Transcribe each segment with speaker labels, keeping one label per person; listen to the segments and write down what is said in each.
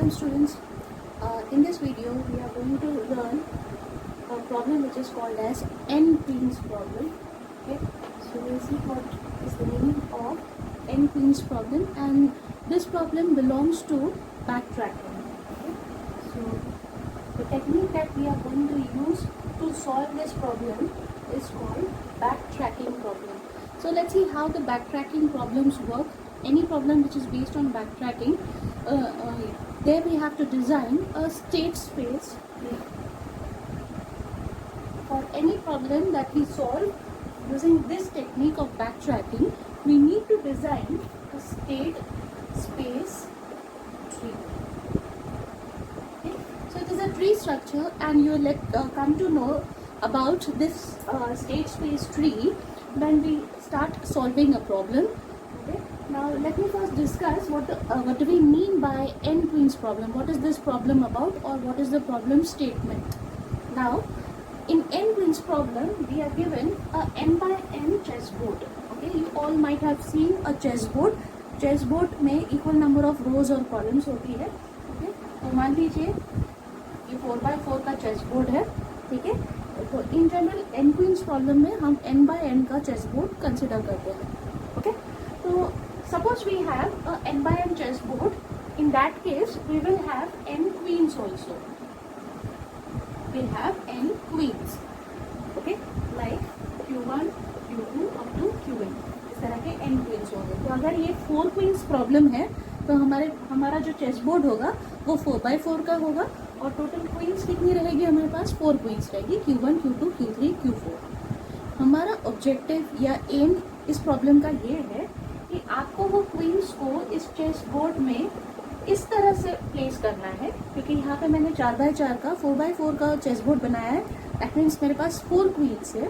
Speaker 1: Welcome students. In this video we are going to learn a problem which is called as n-queens problem. Okay, so we'll see what is the meaning of n-queens problem, and this problem belongs to backtracking. Okay, so the technique that we are going to use to solve this problem is called backtracking problem. So let's see how the backtracking problems work. Any problem which is based on backtracking, there we have to design a state space. For any problem that we solve using this technique of backtracking, we need to design a state space tree. Okay? So it is a tree structure, and you will come to know about this state space tree when we start solving a problem. Okay? Now let me first discuss what do we mean by n-queens problem. What is this problem about, or what is the problem statement? Now in n-queens problem we are given a n by n chessboard. Okay, you all might have seen a chessboard. Chessboard में equal number of रोज और columns होती है. Okay, तो मान लीजिए ये 4x4 का chessboard है. ठीक है, तो in general n queens problem में हम n by n का चेसबोर्ड कंसिडर करते हैं. ओके, तो suppose we have a n by n chessboard. In that case we will have n queens also. We'll have n queens. Okay, like q1 q2 up to qn. इस तरह के n queens होंगे. तो अगर ये 4 queens problem है तो हमारा जो चेसबोर्ड होगा वो 4x4 का होगा, और टोटल क्वींस कितनी रहेगी हमारे पास? 4 क्वींस रहेगी, q1 q2 q3 q4. हमारा ऑब्जेक्टिव या एम इस प्रॉब्लम का ये है कि आपको वो क्वींस को इस चेस बोर्ड में इस तरह से प्लेस करना है, क्योंकि यहाँ पे मैंने 4x4 का 4x4 का चेस बोर्ड बनाया है. दैट मीन्स मेरे पास 4 क्वींस है.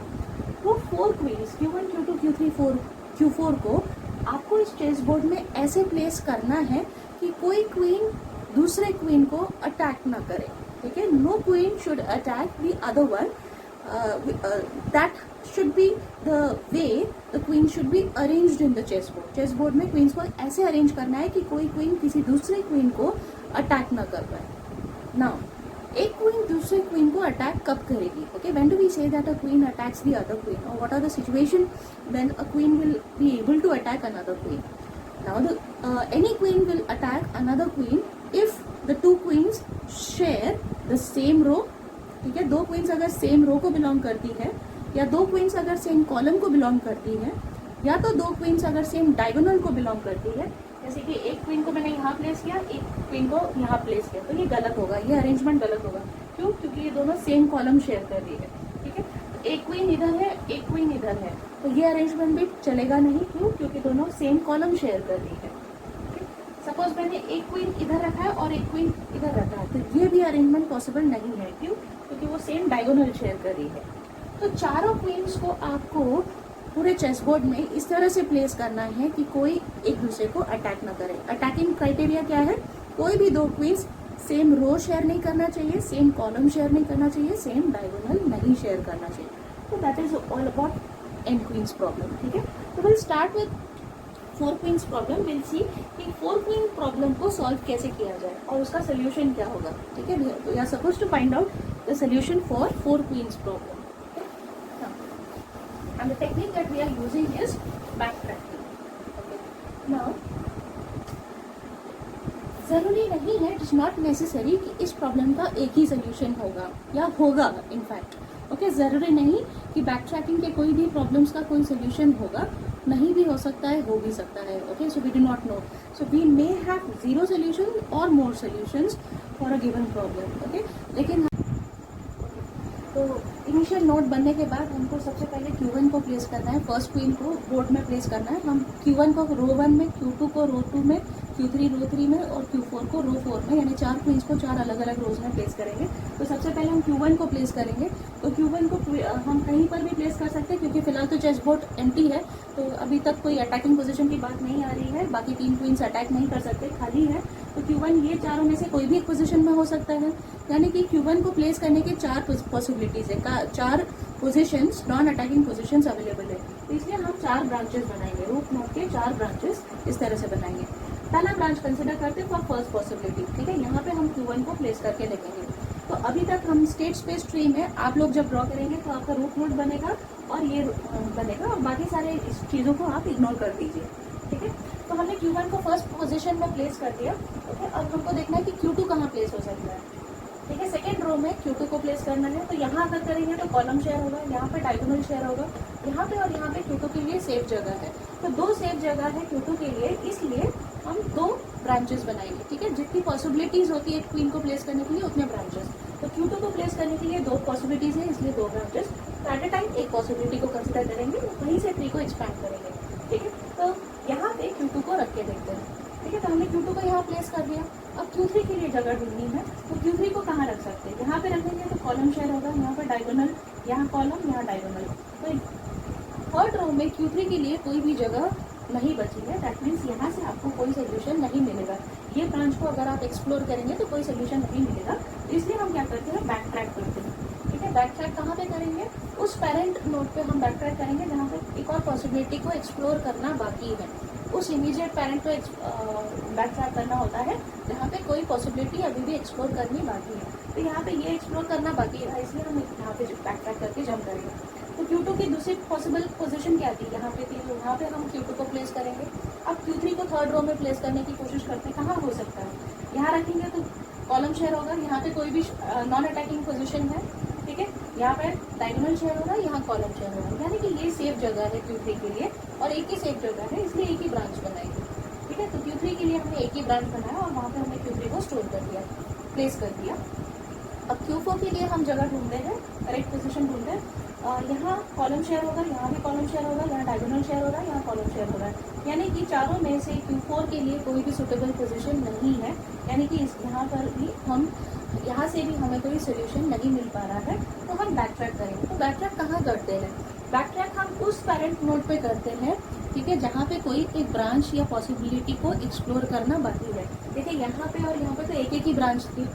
Speaker 1: वो 4 queen's q1 q2 q3 q4 को आपको इस चेस बोर्ड में ऐसे प्लेस करना है कि कोई क्वीन दूसरे क्वीन को अटैक ना करे. ठीक है, no queen should attack the other one. That should be the way the queen should be arranged in the chessboard. chessboard में queens को ऐसे arrange करना है कि कोई queen किसी दूसरे queen को attack ना कर पाए. Now, एक queen दूसरे queen को attack कब करेगी? Okay, when do we say that a queen attacks the other queen, or what are the situation when a queen will be able to attack another queen? Now, any queen will attack another queen if the two queens share the same row. ठीक है, 2 queen's अगर same row को belong करती है, या 2 queen's अगर same column को belong करती है, या तो 2 क्वींस अगर सेम डायगोनल को बिलोंग करती है. जैसे कि एक क्वीन को मैंने यहाँ प्लेस किया, एक क्वीन को यहाँ प्लेस किया, तो ये गलत होगा, ये अरेंजमेंट गलत होगा. क्यों? क्योंकि ये दोनों सेम कॉलम शेयर कर रही है. ठीक है, एक क्वीन इधर है, एक क्वीन इधर है, तो ये अरेंजमेंट भी चलेगा नहीं. क्यों? क्योंकि दोनों सेम कॉलम शेयर कर रही है. सपोज मैंने एक क्वीन इधर रखा है और एक क्वीन इधर रखा है, तो ये भी अरेंजमेंट पॉसिबल नहीं है. क्यों? क्योंकि वो सेम डायगोनल शेयर कर रही है. तो चारों क्वींस को आपको पूरे चेसबोर्ड में इस तरह से प्लेस करना है कि कोई एक दूसरे को अटैक ना करे. अटैकिंग क्राइटेरिया क्या है? कोई भी 2 क्वींस सेम रो शेयर नहीं करना चाहिए, सेम कॉलम शेयर नहीं करना चाहिए, सेम डायगोनल नहीं शेयर करना चाहिए. तो that is all about N queens problem. ठीक है, तो will start with 4 queens problem. Will see कि 4 क्वीन प्रॉब्लम को सॉल्व कैसे किया जाए और उसका सोल्यूशन क्या होगा. ठीक है, we are suppose to find out the solution for 4 queens problem. And the technique that we are using is backtracking. Okay. Now, जरूरी नहीं है, इट इज नॉट नेसेसरी कि इस प्रॉब्लम का एक ही सोल्यूशन होगा या होगा. इनफैक्ट ओके, जरूरी नहीं कि बैकट्रैकिंग के कोई भी प्रॉब्लम्स का कोई सोल्यूशन होगा. नहीं भी हो सकता है, हो भी सकता है. Okay, so we do not know. So we may have 0 solution और more solutions for a given problem. Okay, लेकिन तो इनिशियल नोट बनने के बाद हमको सबसे पहले Q1 को प्लेस करना है. फर्स्ट क्वीन को बोर्ड में प्लेस करना है. हम Q1 को रो 1 में, Q2 को रो 2 में, Q3 रो 3 में और Q4 को रो 4 में, यानी 4 क्वींस को 4 अलग अलग रोज में प्लेस करेंगे. तो सबसे पहले हम Q1 को प्लेस करेंगे. तो Q1 को हम कहीं पर भी प्लेस कर सकते हैं, क्योंकि फिलहाल तो चेस बोर्ड एम्प्टी है, तो अभी तक कोई अटैकिंग पोजीशन की बात नहीं आ रही है. बाकी 3 क्वींस अटैक नहीं कर सकते, खाली है. तो Q1 ये चारों में से कोई भी एक पोजीशन में हो सकता है. यानी कि Q1 को प्लेस करने के 4 पॉसिबिलिटीज है, 4 positions, non attacking positions available है. तो इसलिए हम 4 ब्रांचेस बनाएंगे. रूट नोड के 4 ब्रांचेस इस तरह से बनाएंगे. पहला ब्रांच कंसिडर करते हैं फॉर फर्स्ट पॉसिबिलिटी, ठीक है। यहाँ पे हम Q1 को प्लेस करके देखेंगे। तो अभी तक हम स्टेट स्पेस ट्री में आप लोग जब ड्रॉ करेंगे तो आपका रूट नोड बनेगा और ये बनेगा, और बाकी सारे इस चीज़ों को आप इग्नोर कर दीजिए, ठीक है। तो हमने Q1 को फर्स्ट पोजीशन में प्लेस कर दिया, ओके। अब हमको देखना है कि Q2 कहाँ प्लेस हो सकता है, ठीक है। सेकेंड रो में Q2 को प्लेस करना है। तो यहाँ अगर करेंगे तो कॉलम शेयर होगा, यहाँ पे डायगोनल शेयर होगा, यहाँ पे और यहाँ पे Q2 के लिए सेफ जगह है। तो दो सेफ जगह है Q2 के लिए, इसलिए हम दो ब्रांचेस बनाएंगे, ठीक है। जितनी पॉसिबिलिटीज होती है क्वीन को प्लेस करने के लिए उतने ब्रांचेस। तो Q2 को प्लेस करने के लिए दो पॉसिबिलिटीज है, इसलिए दो ब्रांचेस। तो एट अ टाइम एक पॉसिबिलिटी को कंसिडर करेंगे, वहीं से ट्री को एक्सपैंड करेंगे, ठीक है। तो यहाँ पे Q2 को रख के देखते हैं, ठीक है। तो हमने Q2 को यहाँ प्लेस कर दिया। अब Q3 के लिए जगह ढूंढनी है, तो Q3 को कहाँ रख सकते हैं, यहाँ पे रखेंगे तो कॉलम शेयर होगा, यहाँ पर डायगोनल, यहाँ कॉलम, यहाँ डायगोनल। तो थर्ड रो में Q3 के लिए कोई भी जगह नहीं बची है, दैट मीन्स यहाँ से आपको कोई सोल्यूशन नहीं मिलेगा। ये ब्रांच को अगर आप एक्सप्लोर करेंगे तो कोई सोल्यूशन नहीं मिलेगा, इसलिए हम क्या करते हैं, बैक ट्रैक करते हैं, ठीक है। बैक ट्रैक कहाँ पे करेंगे, उस पेरेंट नोड पे हम बैक ट्रैक करेंगे जहाँ पे एक और पॉसिबिलिटी को एक्सप्लोर करना बाकी है। उस इमीडिएट पेरेंट को बैक ट्रैक करना होता है जहाँ पे कोई पॉसिबिलिटी अभी भी एक्सप्लोर करनी बाकी है। तो यहाँ पे ये एक्सप्लोर करना बाकी है, इसलिए हम यहाँ पे बैक ट्रैक करके जंप करेंगे। तो Q2 की दूसरी पॉसिबल पोजीशन क्या थी, यहाँ पे थी, तो यहाँ पे हम Q2 को प्लेस करेंगे। अब Q3 को थर्ड रो में प्लेस करने की कोशिश करते हैं, कहाँ हो सकता है, यहाँ रखेंगे तो कॉलम शेयर होगा, यहाँ पे कोई भी नॉन अटैकिंग पोजीशन है, ठीक है। यहाँ पे डायगोनल शेयर होगा, यहाँ कॉलम शेयर होगा, यानी कि ये सेफ जगह है Q3 के लिए, और एक ही सेफ जगह है, इसलिए एक ही ब्रांच बनाएंगे, ठीक है। तो Q3 के लिए हमने एक ही ब्रांच बनाया और वहाँ पे हमने Q3 को स्टोर कर दिया, प्लेस कर दिया। अब Q4 के लिए हम जगह ढूंढते हैं, करेक्ट पोजीशन ढूंढते हैं। यहाँ कॉलम शेयर होगा, यहाँ भी कॉलम शेयर होगा, यहाँ डायगोनल शेयर होगा, यहाँ कॉलम शेयर होगा, यानी कि चारों में से Q4 के लिए कोई भी सुटेबल पोजीशन नहीं है, यानी कि इस यहाँ पर भी हम यहाँ से भी हमें कोई सोल्यूशन नहीं मिल पा रहा है, तो हम बैक ट्रैक करेंगे। तो बैक ट्रैक कहाँ करते हैं, बैक ट्रैक हम उस पेरेंट नोड पे करते हैं, ठीक है, जहाँ पे कोई एक ब्रांच या पॉसिबिलिटी को एक्सप्लोर करना बाकी है। देखिए यहाँ पे और यहाँ पे तो एक एक ही ब्रांच थी,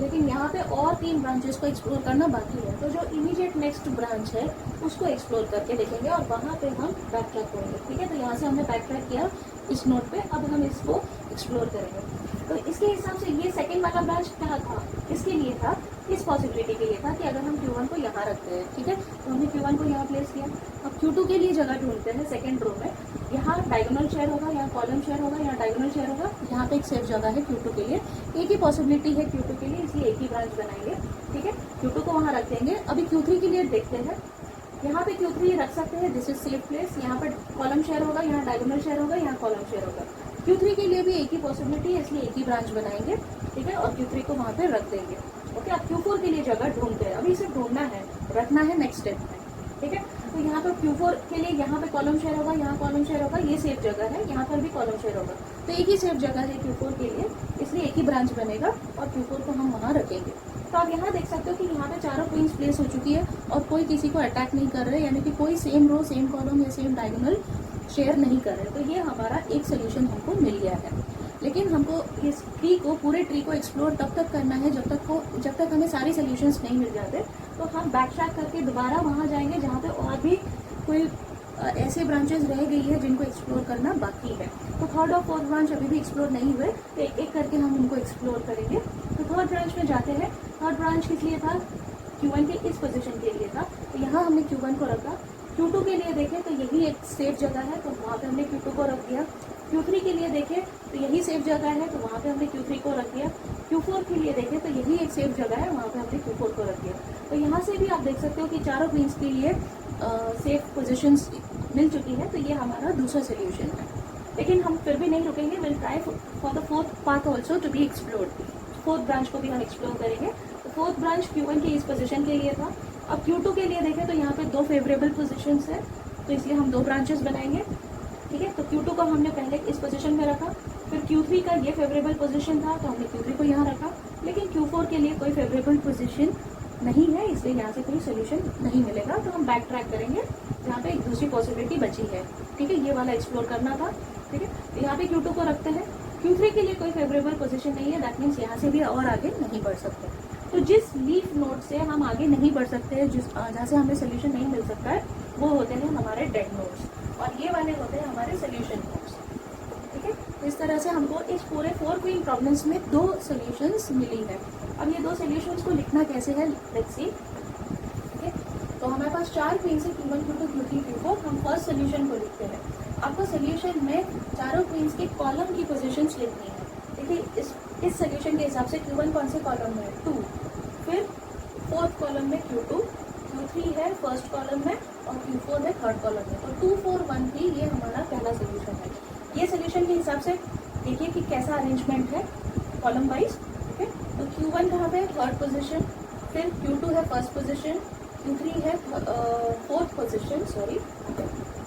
Speaker 1: लेकिन यहाँ पे और 3 ब्रांचेस को एक्सप्लोर करना बाकी है। तो जो इमीडिएट नेक्स्ट ब्रांच है उसको एक्सप्लोर करके देखेंगे और वहाँ पे हम बैक ट्रैक करेंगे, ठीक है। तो यहाँ से हमने बैक ट्रैक किया इस नोट पे, अब हम इसको एक्सप्लोर करेंगे। तो इसके हिसाब से ये सेकंड वाला ब्रांच क्या था, किसके लिए था, इस पॉसिबिलिटी के लिए था कि अगर हम Q1 को यहाँ रखते हैं, ठीक है। तो हमने Q1 को यहाँ प्लेस किया। अब Q2 के लिए जगह ढूंढते हैं सेकंड रो में, यहाँ डायगोनल शेयर होगा, यहाँ कॉलम शेयर होगा, यहाँ डायगोनल शेयर होगा, यहाँ पे एक सेफ जगह है Q2 के लिए, एक ही पॉसिबिलिटी है Q2 के लिए, इसलिए एक ही ब्रांच बनाएंगे, ठीक है। Q2 को वहाँ रख देंगे। अभी Q3 के लिए देखते हैं, यहाँ पे Q3 रख सकते हैं, दिस इज सेफ प्लेस। यहाँ पर कॉलम शेयर होगा, यहाँ डायगोनल शेयर होगा, यहाँ कॉलम शेयर होगा। Q3 के लिए भी एक ही पॉसिबिलिटी है, इसलिए एक ही ब्रांच बनाएंगे, ठीक है, और Q3 को वहाँ पे रख देंगे, ओके। अब Q4 के लिए जगह ढूंढते हैं, अभी इसे ढूंढना है, रखना है नेक्स्ट स्टेप में, ठीक है। तो यहाँ पर Q4 के लिए यहाँ पे कॉलम शेयर होगा, यहाँ कॉलम शेयर होगा, ये सेफ जगह है, यहाँ पर भी कॉलम शेयर होगा, तो एक ही सेफ जगह है Q4 के लिए, इसलिए एक ही ब्रांच बनेगा और Q4 को हम वहाँ रखेंगे। तो आप यहाँ देख सकते हो कि यहाँ पे चारों क्वींस प्लेस हो चुकी है और कोई किसी को अटैक नहीं कर रहे, यानी कि कोई सेम रो, सेम कॉलम या सेम डायगोनल शेयर नहीं कर रहे। तो ये हमारा एक सोल्यूशन हमको मिल गया है। लेकिन हमको इस ट्री को, पूरे ट्री को एक्सप्लोर तब तक करना है जब तक हमें सारे सोल्यूशंस नहीं मिल जाते। तो हम बैक ट्रैक करके दोबारा वहाँ जाएंगे जहाँ पे और भी कोई ऐसे ब्रांचेस रह गई है जिनको एक्सप्लोर करना बाकी है। तो थर्ड और फोर्थ ब्रांच अभी भी एक्सप्लोर नहीं हुए, तो एक एक करके हम उनको एक्सप्लोर करेंगे। तो थर्ड ब्रांच में जाते हैं। थर्ड ब्रांच किस लिए था, Q1 के इस पोजीशन के लिए था, तो यहाँ हमने Q1 को रखा। Q2 के लिए देखें तो यही एक सेफ जगह है, तो वहाँ पे हमने Q2 को रख दिया। Q3 के लिए देखें तो यही सेफ जगह है, तो वहाँ पे हमने Q3 को रख दिया। Q4 के लिए देखें तो यही एक सेफ जगह है, वहाँ पे हमने Q4 को रख दिया। तो यहाँ से भी आप देख सकते हो कि चारों क्वींस के लिए सेफ पोजीशंस मिल चुकी है, तो ये हमारा दूसरा सोल्यूशन है। लेकिन हम फिर भी नहीं रुकेंगे, will try for the fourth part also to be explored. Fourth branch को भी हम एक्सप्लोर करेंगे। तो फोर्थ ब्रांच Q1 की इस पोजीशन के लिए था। अब Q2 के लिए देखें तो यहाँ पे 2 फेवरेबल पोजीशंस है, तो इसलिए हम 2 ब्रांचेस बनाएंगे, ठीक है। तो Q2 को हमने पहले इस पोजीशन में रखा, फिर Q3 का ये फेवरेबल पोजीशन था, तो हमने Q3 को यहाँ रखा। लेकिन Q4 के लिए कोई फेवरेबल पोजीशन नहीं है, इसलिए यहाँ से कोई सोल्यूशन नहीं मिलेगा। तो हम बैक ट्रैक करेंगे जहाँ पे एक दूसरी पॉसिबिलिटी बची है, ठीक है, ये वाला एक्सप्लोर करना था, ठीक है। तो यहाँ पे Q2 को रखते हैं। Q3 के लिए कोई फेवरेबल पोजीशन नहीं है, दैट मीन्स यहाँ से भी और आगे नहीं बढ़ सकते। तो जिस लीफ नोड से हम आगे नहीं बढ़ सकते हैं, जहाँ से हमें सोल्यूशन नहीं मिल सकता है, वो होते हैं हमारे डेड नोड्स, और ये वाले होते हैं हमारे सोल्यूशन नोड्स, ठीक है। इस तरह से हमको इस पूरे 4 क्वीन प्रॉब्लम्स में 2 सॉल्यूशंस मिली है। अब ये 2 सॉल्यूशंस को लिखना कैसे है, लेट्स सी। ओके, तो हमारे पास 4 क्वींस है, Q1 Q2 Q3 Q4। हम फर्स्ट सॉल्यूशन को लिखते हैं। आपको सॉल्यूशन में चारों क्वींस के कॉलम की पोजीशंस लिखनी है। देखिए इस सॉल्यूशन के हिसाब से Q1 कौन से कॉलम में है, 2, फिर फोर्थ कॉलम में Q2, Q3 है फर्स्ट कॉलम में और Q4 है थर्ड कॉलम में। तो 2 4 1 3 ये हमारा पहला सॉल्यूशन है। ये सॉल्यूशन के हिसाब से देखिए कि कैसा अरेंजमेंट है कॉलम वाइज। ओके, तो Q1 कहाँ पे है, थर्ड पोजीशन, फिर Q2 है फर्स्ट पोजीशन, Q3 है फोर्थ पोजीशन, सॉरी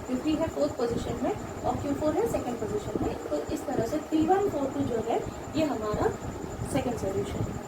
Speaker 1: Q3 है फोर्थ पोजीशन में और Q4 है सेकंड पोजीशन में। तो इस तरह से 3 1 4 2 जो है ये हमारा सेकंड सॉल्यूशन है।